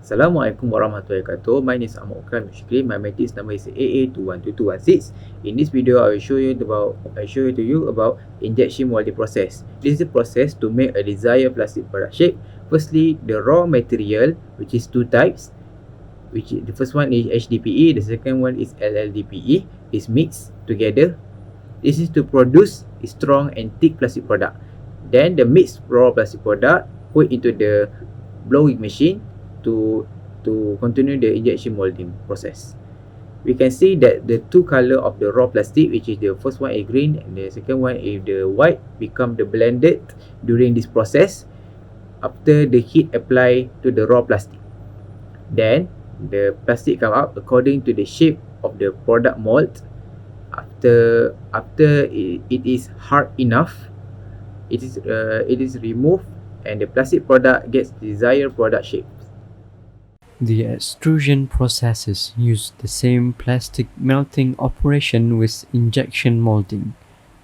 Assalamualaikum warahmatullahi wabarakatuh. My name is Ahmad Ukram Mushkili. My matrix number is AA212216. In this video, I will show you to you about injection molding process. This is a process to make a desired plastic product shape. Firstly, the raw material, which is two types. The first one is HDPE. The second one is LLDPE. Is mixed together. This is to produce a strong and thick plastic product. Then the mixed raw plastic product put into the blowing machine to continue the injection molding process. We can see that the two color of the raw plastic, which is the first one is green and the second one is the white, become the blended during this process after the heat apply to the raw plastic. Then the plastic come out according to the shape of the product mold. After it is hard enough, it is removed and the plastic product gets desired product shape. The extrusion processes use the same plastic melting operation with injection molding,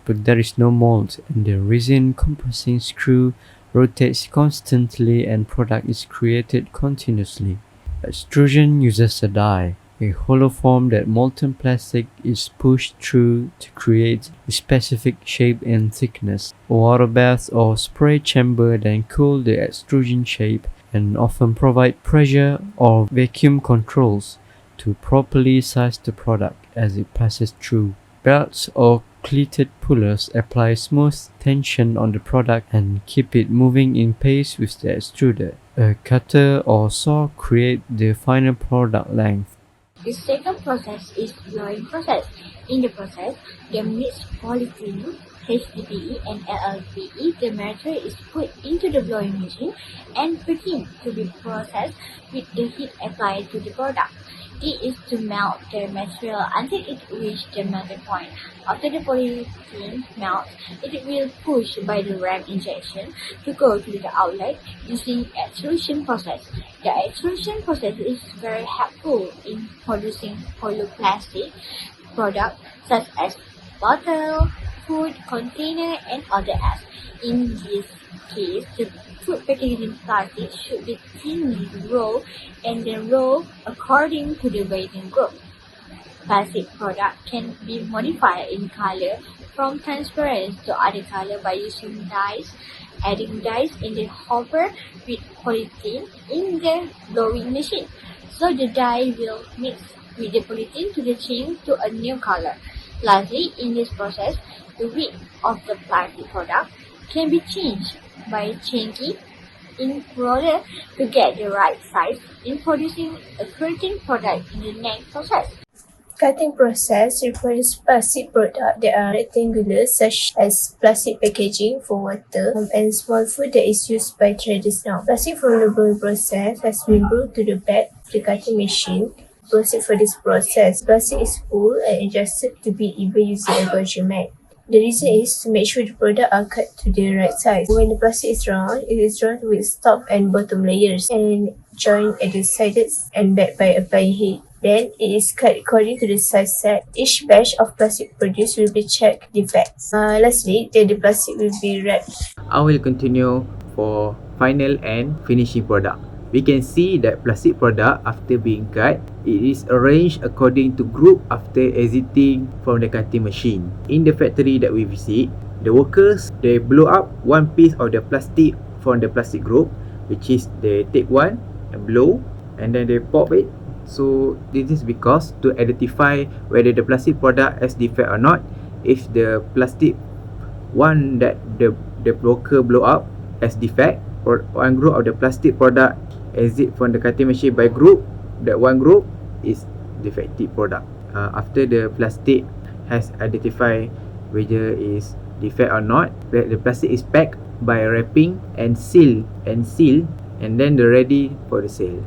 but there is no mold and the resin compressing screw rotates constantly and product is created continuously. Extrusion uses a die, a hollow form that molten plastic is pushed through to create a specific shape and thickness. A water bath or spray chamber then cool the extrusion shape and often provide pressure or vacuum controls to properly size the product as it passes through. Belts or cleated pullers apply smooth tension on the product and keep it moving in pace with the extruder. A cutter or saw create the final product length. The second process is blowing process. In the process, the mixed polyethylene, HDPE and LLDPE, the material is put into the blowing machine and begin to be processed with the heat applied to the product. It is to melt the material until it reaches the melting point. After the polyethylene melts, it will push by the ram injection to go to the outlet using extrusion process. The extrusion process is very helpful in producing hollow plastic products such as bottle, food container and other else. In this case, the food packaging plastic should be thinly rolled and then rolled according to the weighting group. Plastic product can be modified in color from transparent to other color by using dyes. Adding dyes in the hopper with polyethylene in the blowing machine, so the dye will mix with the polyethylene to change to a new color. Lastly, in this process, the width of the plastic product can be changed by changing in order to get the right size in producing a certain product in the next process. Cutting process requires plastic products that are rectangular, such as plastic packaging for water and small food that is used by traders now. Plastic from the blowing process has been brought to the bed of the cutting machine. Proceed for this process. Plastic is pulled and adjusted to be even using a gauge mat. The reason is to make sure the products are cut to the right size. When the plastic is drawn, it is drawn with top and bottom layers and joined at the sides and back by applying heat. Then it is cut according to the size set. Each batch of plastic produced will be checked defects. Lastly, then the plastic will be wrapped. I will continue for final and finishing product. We can see that plastic product after being cut, it is arranged according to group after exiting from the cutting machine. In the factory that we visit, the workers, they blow up one piece of the plastic from the plastic group, which is they take one and blow and then they pop it. So this is because to identify whether the plastic product has defect or not. If the plastic one that the worker blow up has defect, or one group of the plastic product exit from the cutting machine by group, that one group is defective product. After the plastic has identified whether is defect or not, the plastic is packed by wrapping and seal and then they're ready for the sale.